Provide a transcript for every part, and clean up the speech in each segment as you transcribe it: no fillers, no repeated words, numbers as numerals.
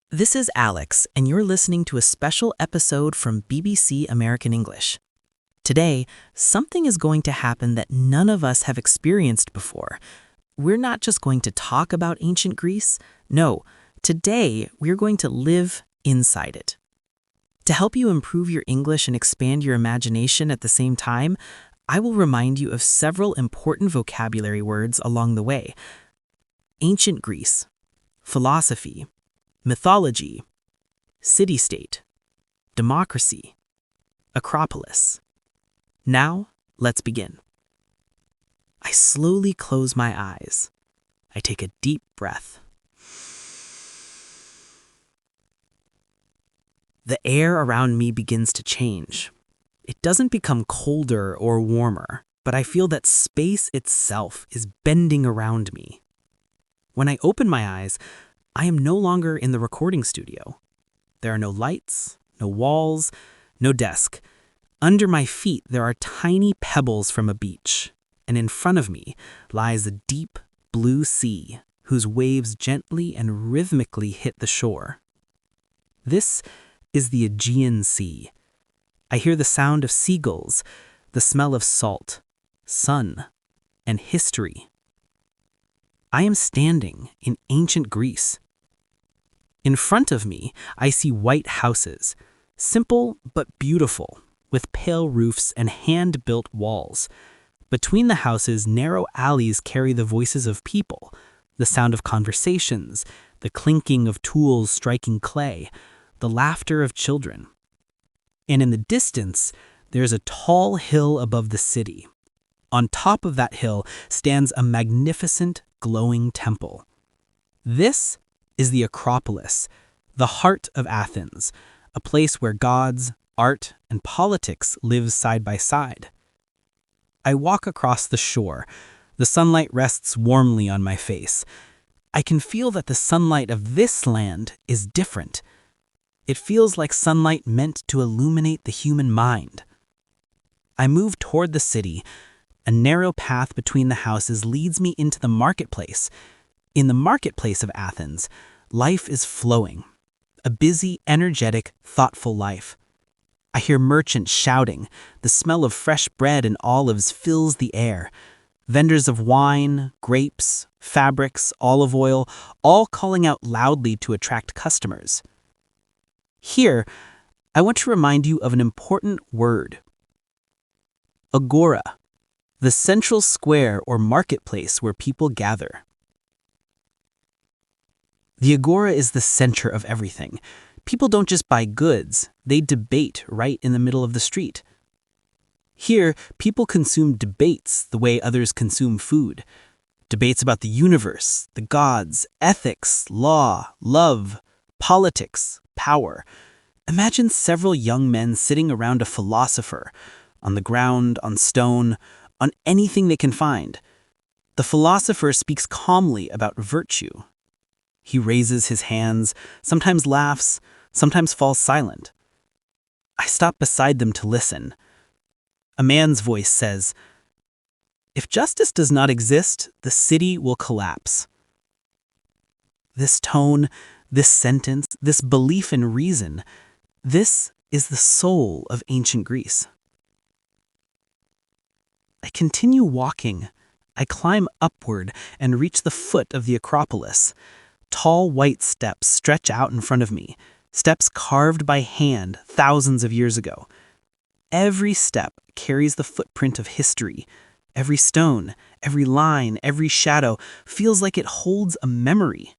This is Alex, and you're listening to a special episode from BBC American English. Today, something is going to happen that none of us have experienced before. We're not just going to talk about ancient Greece. No, today we're going to live inside it. To help you improve your English and expand your imagination at the same time, I will remind you of several important vocabulary words along the way. Ancient Greece, philosophy, mythology, city-state, democracy, Acropolis. Now, let's begin. I slowly close my eyes. I take a deep breath. The air around me begins to change. It doesn't become colder or warmer, but I feel that space itself is bending around me. When I open my eyes, I am no longer in the recording studio. There are no lights, no walls, no desk. Under my feet, there are tiny pebbles from a beach, and in front of me lies a deep blue sea whose waves gently and rhythmically hit the shore. This is the Aegean Sea. I hear the sound of seagulls, the smell of salt, sun, and history. I am standing in ancient Greece. In front of me, I see white houses, simple but beautiful, with pale roofs and hand-built walls. Between the houses, narrow alleys carry the voices of people, the sound of conversations, the clinking of tools striking clay, the laughter of children. And in the distance, there's a tall hill above the city. On top of that hill stands a magnificent, glowing temple. This is the Acropolis, the heart of Athens, a place where gods, art, and politics live side by side. I walk across the shore. The sunlight rests warmly on my face. I can feel that the sunlight of this land is different. It feels like sunlight meant to illuminate the human mind. I move toward the city. A narrow path between the houses leads me into the marketplace. In the marketplace of Athens, life is flowing. A busy, energetic, thoughtful life. I hear merchants shouting. The smell of fresh bread and olives fills the air. Vendors of wine, grapes, fabrics, olive oil, all calling out loudly to attract customers. Here, I want to remind you of an important word. Agora, the central square or marketplace where people gather. The Agora is the center of everything. People don't just buy goods, they debate right in the middle of the street. Here, people consume debates the way others consume food. Debates about the universe, the gods, ethics, law, love, politics, power. Imagine several young men sitting around a philosopher, on the ground, on stone, on anything they can find. The philosopher speaks calmly about virtue. He raises his hands, sometimes laughs, sometimes falls silent. I stop beside them to listen. A man's voice says, "If justice does not exist, the city will collapse." This tone, this sentence, this belief in reason, this is the soul of ancient Greece. I continue walking. I climb upward and reach the foot of the Acropolis. Tall white steps stretch out in front of me, steps carved by hand thousands of years ago. Every step carries the footprint of history. Every stone, every line, every shadow feels like it holds a memory.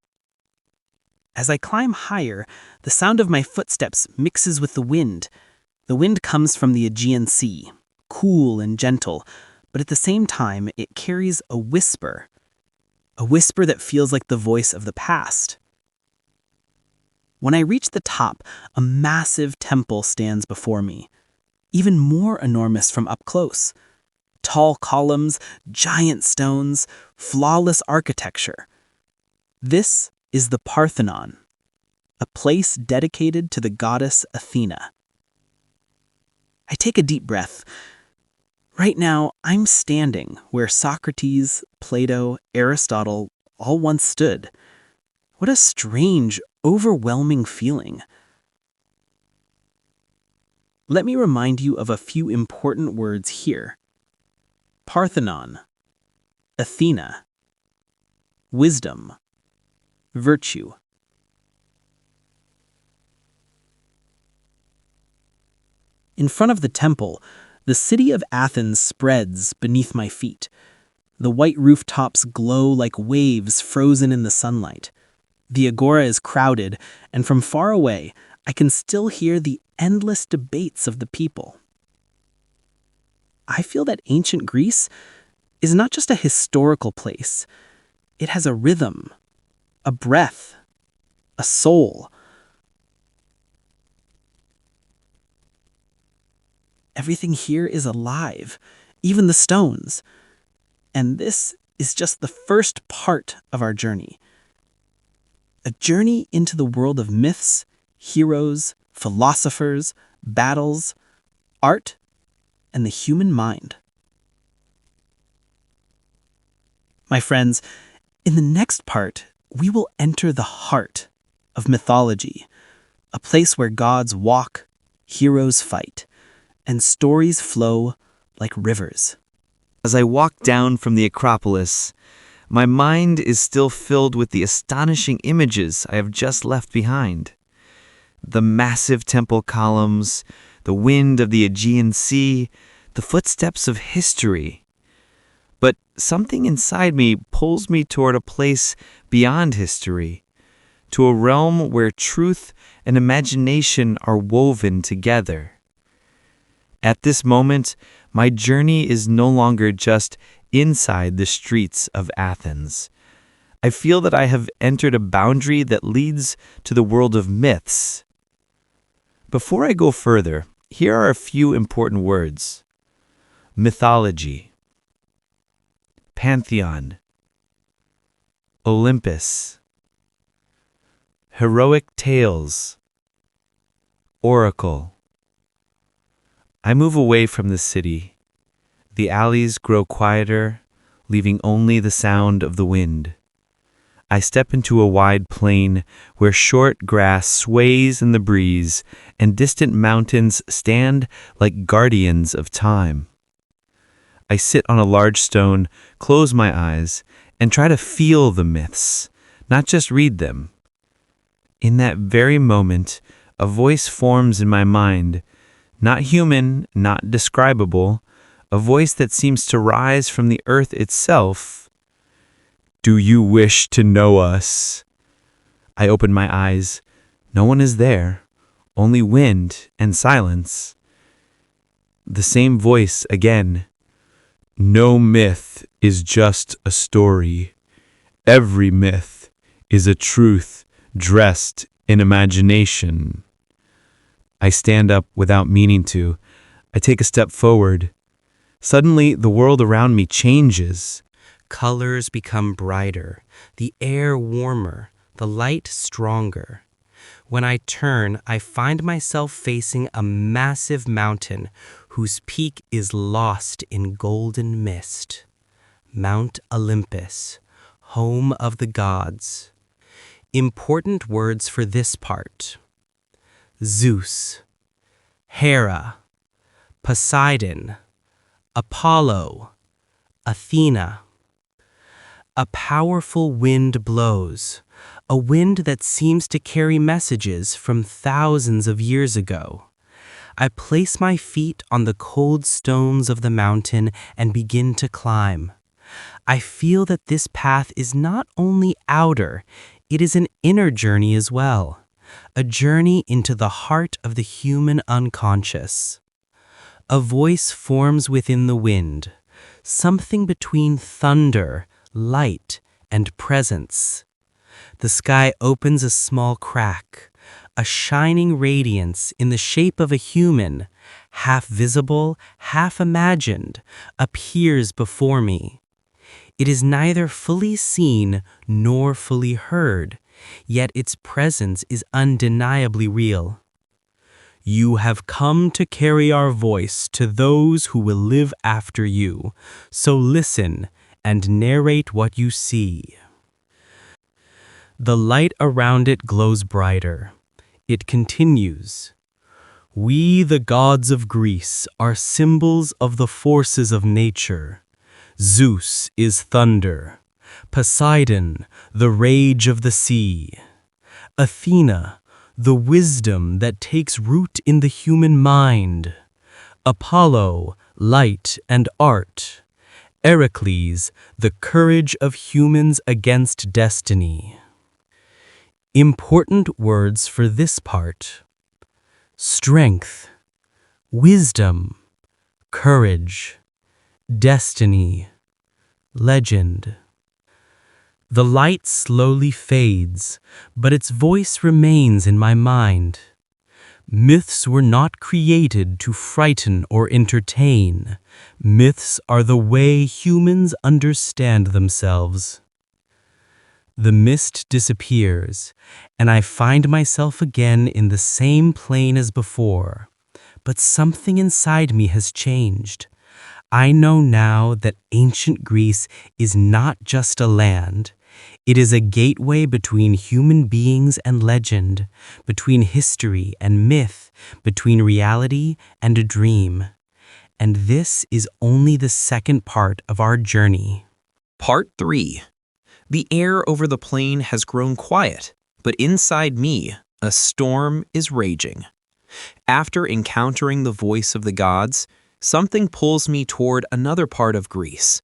As I climb higher, the sound of my footsteps mixes with the wind. The wind comes from the Aegean Sea, cool and gentle, but at the same time, it carries a whisper that feels like the voice of the past. When I reach the top, a massive temple stands before me, even more enormous from up close. Tall columns, giant stones, flawless architecture. This is the Parthenon, a place dedicated to the goddess Athena. I take a deep breath. Right now, I'm standing where Socrates, Plato, Aristotle all once stood. What a strange, overwhelming feeling. Let me remind you of a few important words here. Parthenon, Athena, wisdom, virtue. In front of the temple, the city of Athens spreads beneath my feet. The white rooftops glow like waves frozen in the sunlight. The Agora is crowded, and from far away, I can still hear the endless debates of the people. I feel that ancient Greece is not just a historical place. It has a rhythm, a breath, a soul. Everything here is alive, even the stones. And this is just the first part of our journey. A journey into the world of myths, heroes, philosophers, battles, art, and the human mind. My friends, in the next part, we will enter the heart of mythology, a place where gods walk, heroes fight, and stories flow like rivers. As I walk down from the Acropolis, my mind is still filled with the astonishing images I have just left behind. The massive temple columns, the wind of the Aegean Sea, the footsteps of history. But something inside me pulls me toward a place beyond history, to a realm where truth and imagination are woven together. At this moment, my journey is no longer just inside the streets of Athens. I feel that I have entered a boundary that leads to the world of myths. Before I go further, here are a few important words. Mythology, pantheon, Olympus, heroic tales, oracle. I move away from the city. The alleys grow quieter, leaving only the sound of the wind. I step into a wide plain where short grass sways in the breeze and distant mountains stand like guardians of time. I sit on a large stone, close my eyes, and try to feel the myths, not just read them. In that very moment, a voice forms in my mind, not human, not describable, a voice that seems to rise from the earth itself. Do you wish to know us? I open my eyes. No one is there, only wind and silence. The same voice again. No myth is just a story. Every myth is a truth dressed in imagination. I stand up without meaning to. I take a step forward. Suddenly, the world around me changes. Colors become brighter, the air warmer, the light stronger. When I turn, I find myself facing a massive mountain whose peak is lost in golden mist. Mount Olympus, home of the gods. Important words for this part. Zeus, Hera, Poseidon, Apollo, Athena. A powerful wind blows, a wind that seems to carry messages from thousands of years ago. I place my feet on the cold stones of the mountain and begin to climb. I feel that this path is not only outer, it is an inner journey as well. A journey into the heart of the human unconscious. A voice forms within the wind, something between thunder, light, and presence. The sky opens a small crack. A shining radiance in the shape of a human, half visible, half imagined, appears before me. It is neither fully seen nor fully heard, yet its presence is undeniably real. You have come to carry our voice to those who will live after you, so listen and narrate what you see. The light around it glows brighter. It continues. We, the gods of Greece, are symbols of the forces of nature. Zeus is thunder. Poseidon, the rage of the sea. Athena, the wisdom that takes root in the human mind. Apollo, light and art. Heracles, the courage of humans against destiny. Important words for this part: strength, wisdom, courage, destiny, legend. The light slowly fades, but its voice remains in my mind. Myths were not created to frighten or entertain. Myths are the way humans understand themselves. The mist disappears, and I find myself again in the same plane as before. But something inside me has changed. I know now that ancient Greece is not just a land. It is a gateway between human beings and legend, between history and myth, between reality and a dream. And this is only the second part of our journey. Part 3. The air over the plain has grown quiet, but inside me, a storm is raging. After encountering the voice of the gods, something pulls me toward another part of Greece,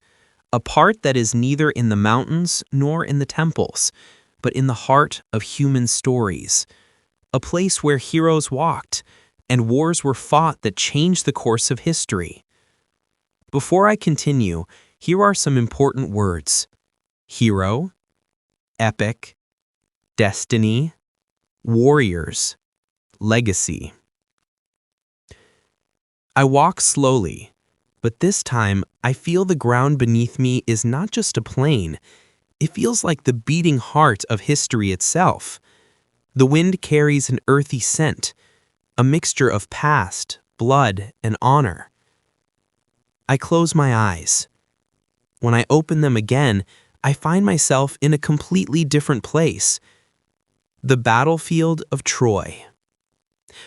a part that is neither in the mountains nor in the temples, but in the heart of human stories, a place where heroes walked and wars were fought that changed the course of history. Before I continue, here are some important words: hero, epic, destiny, warriors, legacy. I walk slowly, but this time I feel the ground beneath me is not just a plain. It feels like the beating heart of history itself. The wind carries an earthy scent, a mixture of past, blood, and honor. I close my eyes. When I open them again, I find myself in a completely different place. The battlefield of Troy.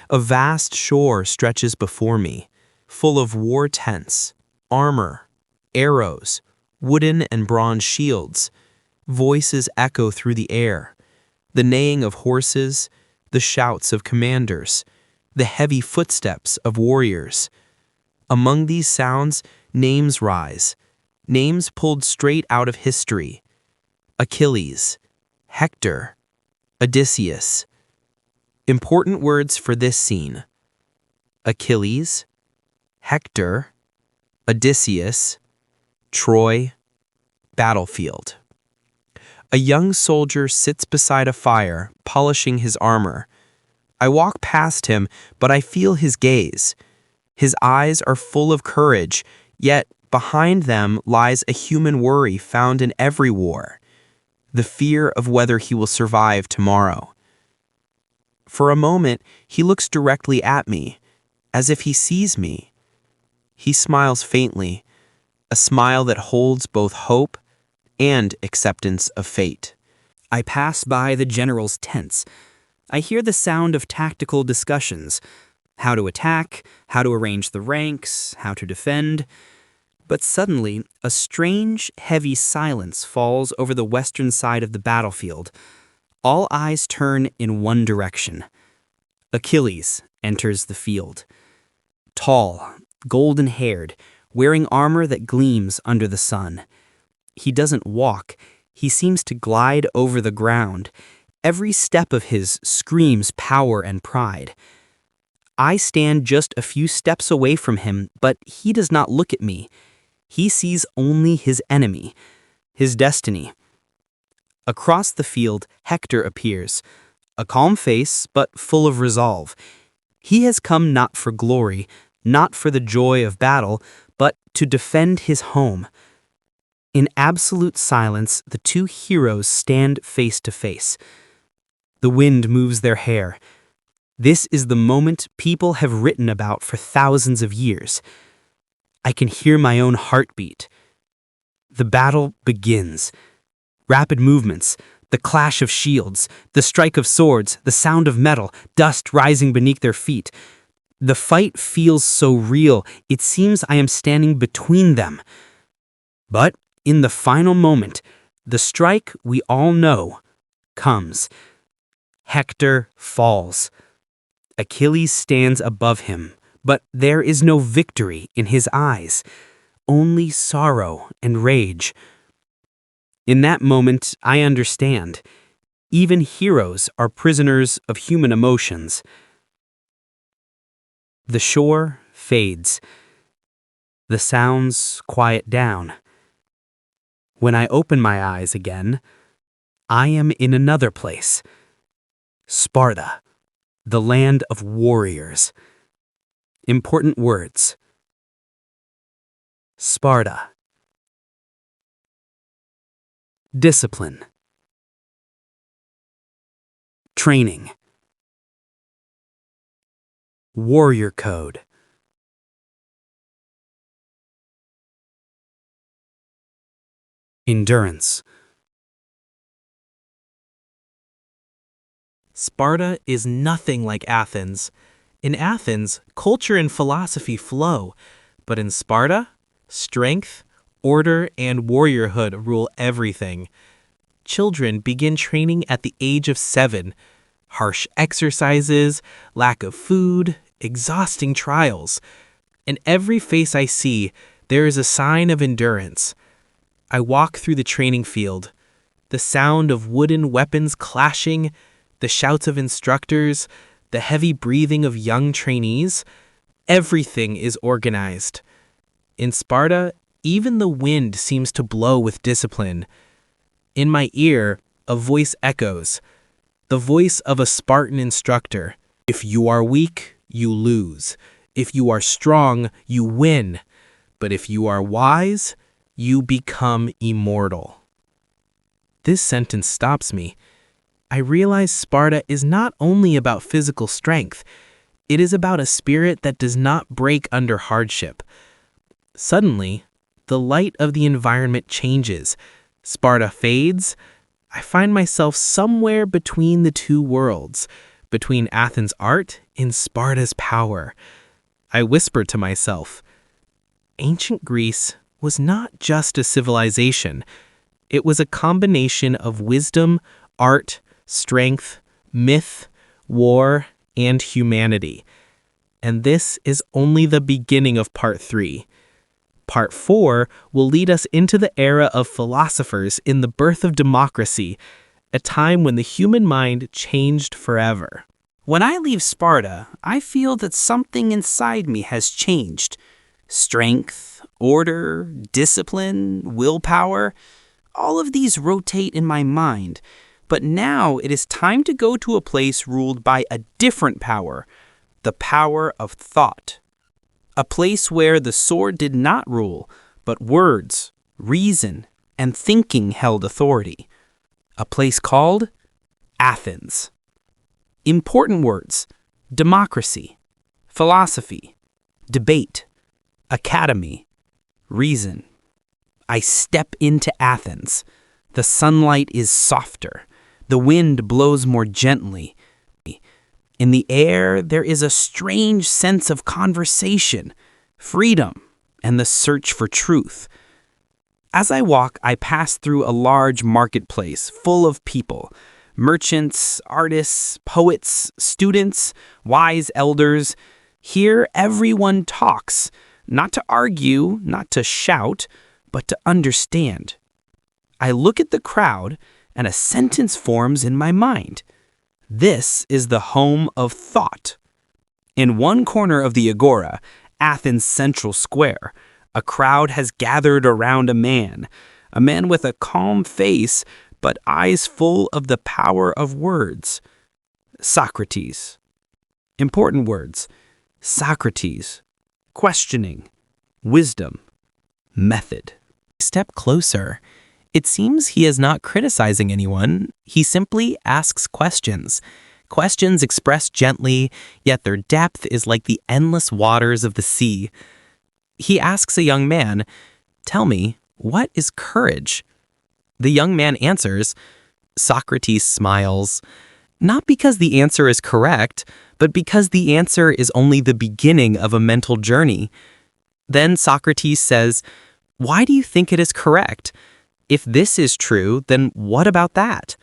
A vast shore stretches before me, full of war tents, armor, arrows, wooden and bronze shields. Voices echo through the air, the neighing of horses, the shouts of commanders, the heavy footsteps of warriors. Among these sounds, names rise, names pulled straight out of history: Achilles, Hector, Odysseus. Important words for this scene: Achilles, Hector, Odysseus, Troy, battlefield. A young soldier sits beside a fire, polishing his armor. I walk past him, but I feel his gaze. His eyes are full of courage, yet behind them lies a human worry found in every war: the fear of whether he will survive tomorrow. For a moment, he looks directly at me, as if he sees me. He smiles faintly, a smile that holds both hope and acceptance of fate. I pass by the general's tents. I hear the sound of tactical discussions: how to attack, how to arrange the ranks, how to defend. But suddenly, a strange, heavy silence falls over the western side of the battlefield. All eyes turn in one direction. Achilles enters the field. Tall, golden-haired, wearing armor that gleams under the sun. He doesn't walk. He seems to glide over the ground. Every step of his screams power and pride. I stand just a few steps away from him, but he does not look at me. He sees only his enemy, his destiny. Across the field, Hector appears, a calm face, but full of resolve. He has come not for glory, not for the joy of battle, but to defend his home. In absolute silence, the two heroes stand face to face. The wind moves their hair. This is the moment people have written about for thousands of years. I can hear my own heartbeat. The battle begins. Rapid movements, The clash of shields, the strike of swords, the sound of metal, dust rising beneath their feet. The fight feels so real, it seems I am standing between them. But in the final moment, the strike we all know comes. Hector falls. Achilles stands above him, but there is no victory in his eyes, only sorrow and rage. In that moment, I understand. Even heroes are prisoners of human emotions. The shore fades. The sounds quiet down. When I open my eyes again, I am in another place. Sparta, the land of warriors. Important words. Sparta. Discipline. Training. Warrior code. Endurance. Sparta is nothing like Athens. In Athens, culture and philosophy flow, but in Sparta, strength, order, and warriorhood rule everything. Children begin training at the age of 7. Harsh exercises, lack of food, exhausting trials. In every face I see, there is a sign of endurance. I walk through the training field. The sound of wooden weapons clashing, the shouts of instructors, the heavy breathing of young trainees, everything is organized. In Sparta, even the wind seems to blow with discipline. In my ear, a voice echoes, the voice of a Spartan instructor. If you are weak, you lose. If you are strong, you win. But if you are wise, you become immortal. This sentence stops me. I realize Sparta is not only about physical strength, it is about a spirit that does not break under hardship. Suddenly, the light of the environment changes. Sparta fades. I find myself somewhere between the two worlds, between Athens' art and Sparta's power. I whisper to myself, ancient Greece was not just a civilization. It was a combination of wisdom, art, strength, myth, war, and humanity. And this is only the beginning of Part 3. Part 4 will lead us into the era of philosophers in the birth of democracy, a time when the human mind changed forever. When I leave Sparta, I feel that something inside me has changed. Strength, order, discipline, willpower, all of these rotate in my mind. But now it is time to go to a place ruled by a different power, the power of thought. A place where the sword did not rule, but words, reason, and thinking held authority. A place called Athens. Important words: democracy, philosophy, debate, academy, reason. I step into Athens. The sunlight is softer. The wind blows more gently. In the air, there is a strange sense of conversation, freedom, and the search for truth. As I walk, I pass through a large marketplace full of people: merchants, artists, poets, students, wise elders. Here, everyone talks, not to argue, not to shout, but to understand. I look at the crowd, and a sentence forms in my mind. This is the home of thought. In one corner of the Agora, Athens' central square, a crowd has gathered around a man with a calm face but eyes full of the power of words. Socrates. Important words: Socrates, questioning, wisdom, method. Step closer. It seems he is not criticizing anyone. He simply asks questions. Questions expressed gently, yet their depth is like the endless waters of the sea. He asks a young man, "Tell me, what is courage?" The young man answers, Socrates smiles, not because the answer is correct, but because the answer is only the beginning of a mental journey. Then Socrates says, "Why do you think it is correct? If this is true, then what about that?"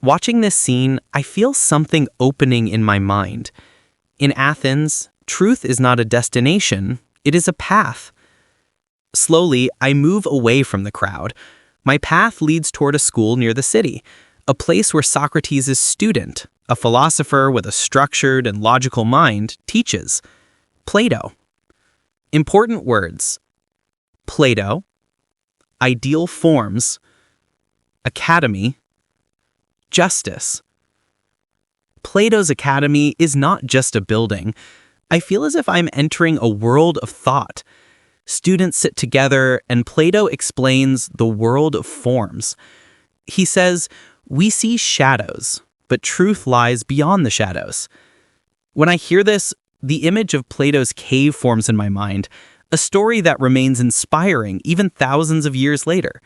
Watching this scene, I feel something opening in my mind. In Athens, truth is not a destination, it is a path. Slowly, I move away from the crowd. My path leads toward a school near the city, a place where Socrates' student, a philosopher with a structured and logical mind, teaches. Plato. Important words. Plato. Ideal forms. Academy. Justice. Plato's academy is not just a building. I feel as if I'm entering a world of thought. Students sit together and Plato explains the world of forms. He says, "We see shadows, but truth lies beyond the shadows." When I hear this, the image of Plato's cave forms in my mind, a story that remains inspiring even thousands of years later.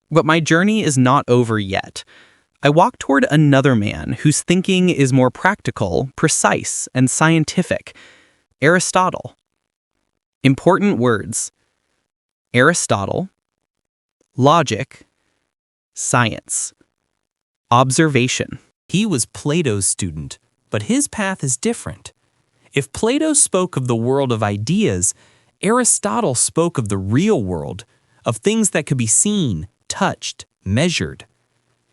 But my journey is not over yet. I walk toward another man whose thinking is more practical, precise, and scientific. Aristotle. Important words. Aristotle. Logic. Science. Observation. He was Plato's student, but his path is different. If Plato spoke of the world of ideas, Aristotle spoke of the real world, of things that could be seen, touched, measured.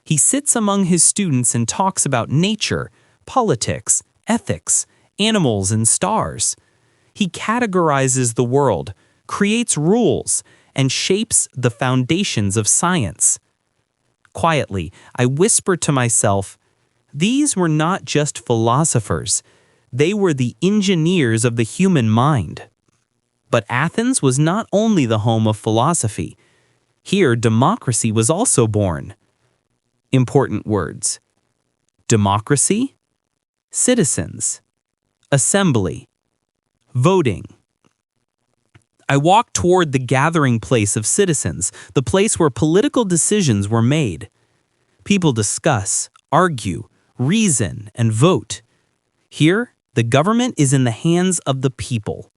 He sits among his students and talks about nature, politics, ethics, animals, and stars. He categorizes the world, creates rules, and shapes the foundations of science. Quietly, I whisper to myself, these were not just philosophers, they were the engineers of the human mind. But Athens was not only the home of philosophy. Here, democracy was also born. Important words. Democracy, citizens, assembly, voting. I walk toward the gathering place of citizens, the place where political decisions were made. People discuss, argue, reason, and vote. Here, the government is in the hands of the people.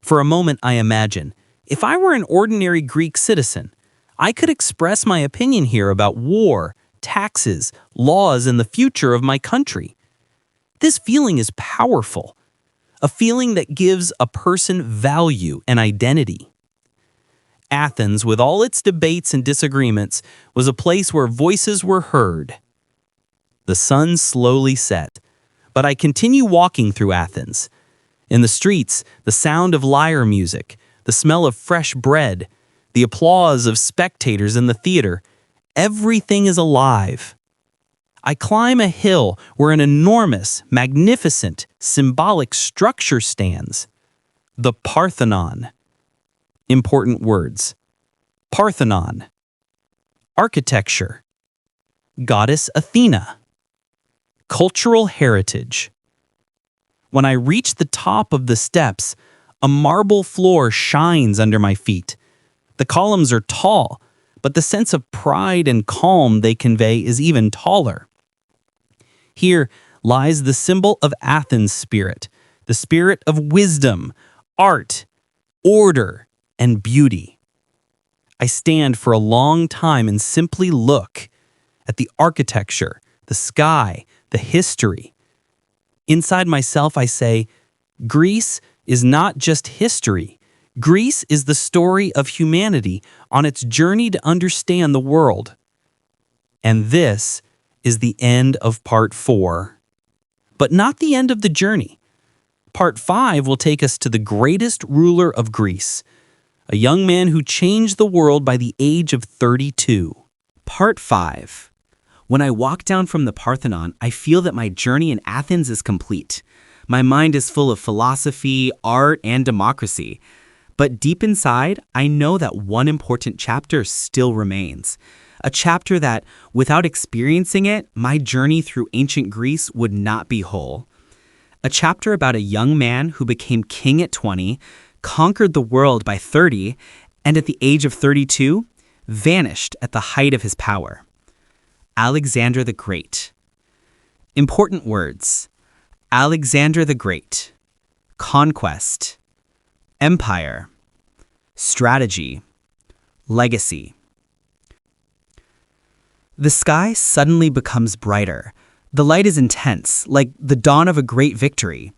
For a moment, I imagine, if I were an ordinary Greek citizen, I could express my opinion here about war, taxes, laws, and the future of my country. This feeling is powerful, a feeling that gives a person value and identity. Athens, with all its debates and disagreements, was a place where voices were heard. The sun slowly set, but I continue walking through Athens. In the streets, the sound of lyre music, the smell of fresh bread, the applause of spectators in the theater, everything is alive. I climb a hill where an enormous, magnificent, symbolic structure stands. The Parthenon. Important words. Parthenon. Architecture. Goddess Athena. Cultural heritage. When I reach the top of the steps, a marble floor shines under my feet. The columns are tall, but the sense of pride and calm they convey is even taller. Here lies the symbol of Athens' spirit, the spirit of wisdom, art, order, and beauty. I stand for a long time and simply look at the architecture, the sky, the history. Inside myself, I say, Greece is not just history. Greece is the story of humanity on its journey to understand the world. And this is the end of part 4. But not the end of the journey. Part 5 will take us to the greatest ruler of Greece, a young man who changed the world by the age of 32. Part 5. When I walk down from the Parthenon, I feel that my journey in Athens is complete. My mind is full of philosophy, art, and democracy. But deep inside, I know that one important chapter still remains. A chapter that, without experiencing it, my journey through ancient Greece would not be whole. A chapter about a young man who became king at 20, conquered the world by 30, and at the age of 32, vanished at the height of his power. Alexander the Great. Important words: Alexander the Great, conquest, empire, strategy, legacy. The sky suddenly becomes brighter. The light is intense, like the dawn of a great victory.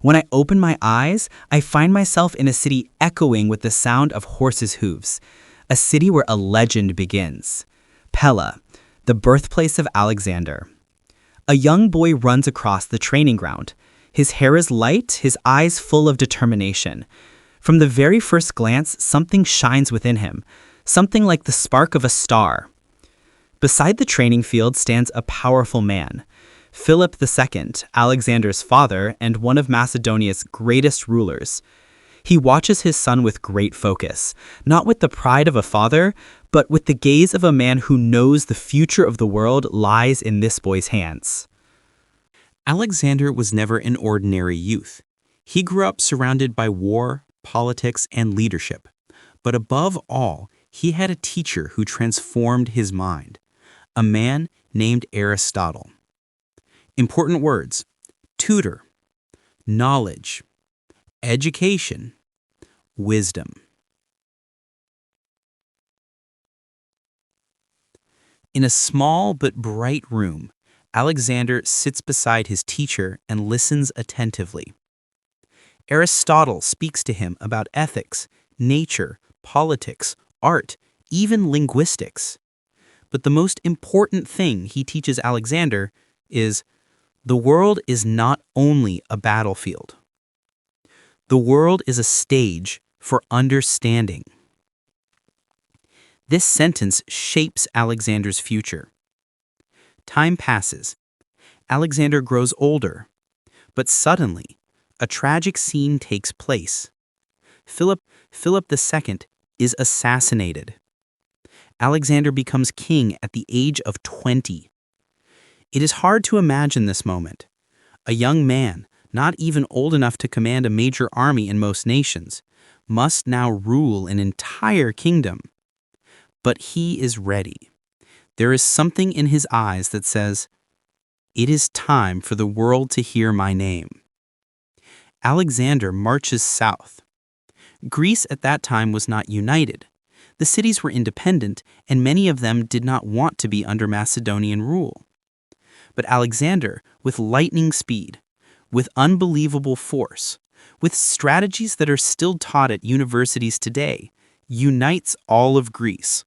When I open my eyes, I find myself in a city echoing with the sound of horses' hooves, a city where a legend begins. Pella, the birthplace of Alexander. A young boy runs across the training ground. His hair is light, his eyes full of determination. From the very first glance, something shines within him, something like the spark of a star. Beside the training field stands a powerful man, Philip II, Alexander's father and one of Macedonia's greatest rulers. He watches his son with great focus, not with the pride of a father, but with the gaze of a man who knows the future of the world lies in this boy's hands. Alexander was never an ordinary youth. He grew up surrounded by war, politics, and leadership. But above all, he had a teacher who transformed his mind, a man named Aristotle. Important words: tutor, knowledge, education, wisdom. In a small but bright room, Alexander sits beside his teacher and listens attentively. Aristotle speaks to him about ethics, nature, politics, art, even linguistics. But the most important thing he teaches Alexander is the world is not only a battlefield. The world is a stage for understanding. This sentence shapes Alexander's future. Time passes. Alexander grows older. But suddenly, a tragic scene takes place. Philip II is assassinated. Alexander becomes king at the age of 20. It is hard to imagine this moment. A young man, not even old enough to command a major army in most nations, must now rule an entire kingdom. But he is ready. There is something in his eyes that says, "It is time for the world to hear my name." Alexander marches south. Greece at that time was not united. The cities were independent, and many of them did not want to be under Macedonian rule. But Alexander, with lightning speed, with unbelievable force, with strategies that are still taught at universities today, unites all of Greece.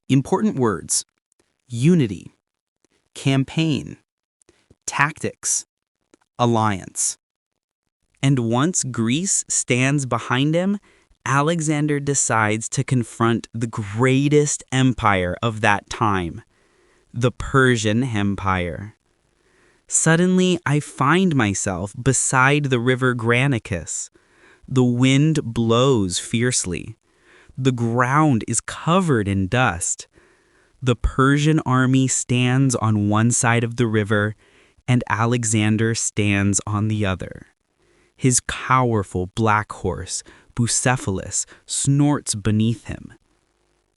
Important words: unity, campaign, tactics, alliance. And once Greece stands behind him, Alexander decides to confront the greatest empire of that time, the Persian Empire. Suddenly, I find myself beside the river Granicus. The wind blows fiercely. The ground is covered in dust. The Persian army stands on one side of the river, and Alexander stands on the other. His powerful black horse, Bucephalus, snorts beneath him.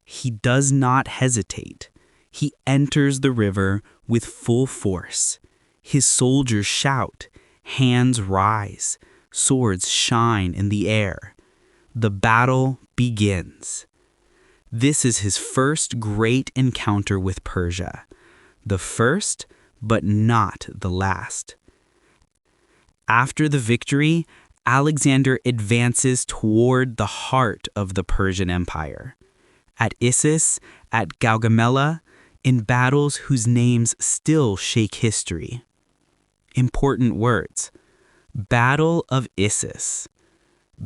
He does not hesitate. He enters the river with full force. His soldiers shout, hands rise, swords shine in the air. The battle begins. This is his first great encounter with Persia. The first, but not the last. After the victory, Alexander advances toward the heart of the Persian Empire. At Issus, at Gaugamela, in battles whose names still shake history. Important words: Battle of Issus,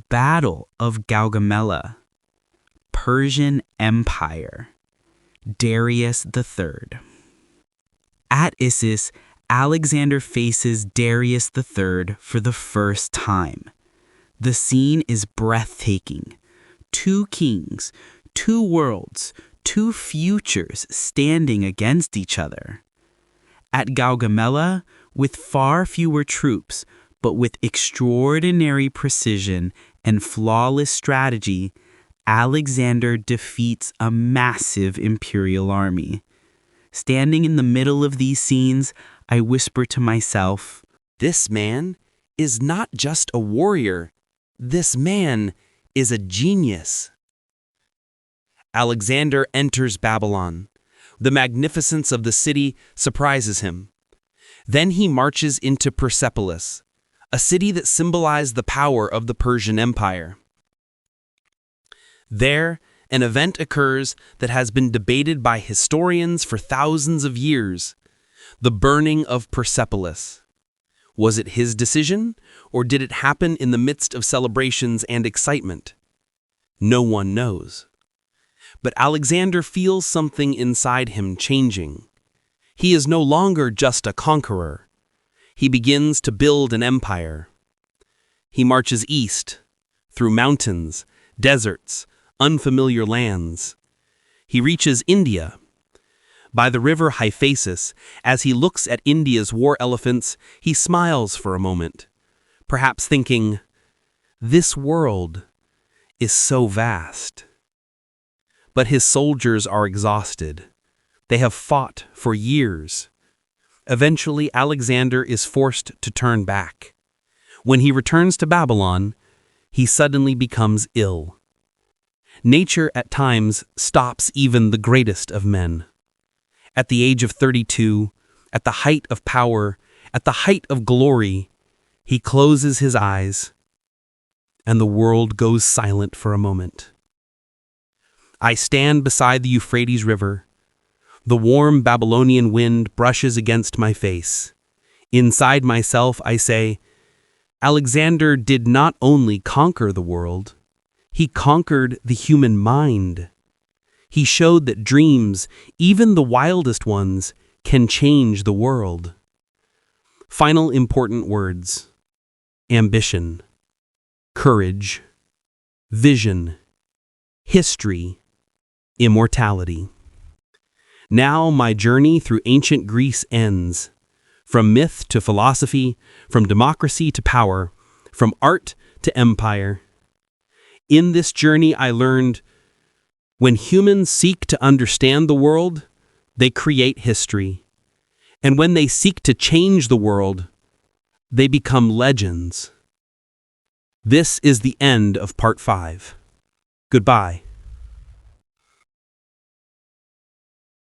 Battle of Gaugamela, Persian Empire, Darius III. At Issus, Alexander faces Darius III for the first time. The scene is breathtaking. Two kings, two worlds, two futures standing against each other. At Gaugamela, with far fewer troops, but with extraordinary precision and flawless strategy, Alexander defeats a massive imperial army. Standing in the middle of these scenes, I whisper to myself, This man is not just a warrior. This man is a genius. Alexander enters Babylon. The magnificence of the city surprises him. Then he marches into Persepolis, a city that symbolized the power of the Persian Empire. There, an event occurs that has been debated by historians for thousands of years: the burning of Persepolis. Was it his decision, or did it happen in the midst of celebrations and excitement? No one knows. But Alexander feels something inside him changing. He is no longer just a conqueror. He begins to build an empire. He marches east, through mountains, deserts, unfamiliar lands. He reaches India. By the river Hyphasis, as he looks at India's war elephants, he smiles for a moment, perhaps thinking, "This world is so vast." But his soldiers are exhausted. They have fought for years. Eventually, Alexander is forced to turn back. When he returns to Babylon, he suddenly becomes ill. Nature at times stops even the greatest of men. At the age of 32, at the height of power, at the height of glory, he closes his eyes, and the world goes silent for a moment. I stand beside the Euphrates River. The warm Babylonian wind brushes against my face. Inside myself, I say, Alexander did not only conquer the world, he conquered the human mind. He showed that dreams, even the wildest ones, can change the world. Final important words: ambition, courage, vision, history, immortality. Now my journey through ancient Greece ends. From myth to philosophy, from democracy to power, from art to empire. In this journey I learned, when humans seek to understand the world, they create history. And when they seek to change the world, they become legends. This is the end of part 5. Goodbye.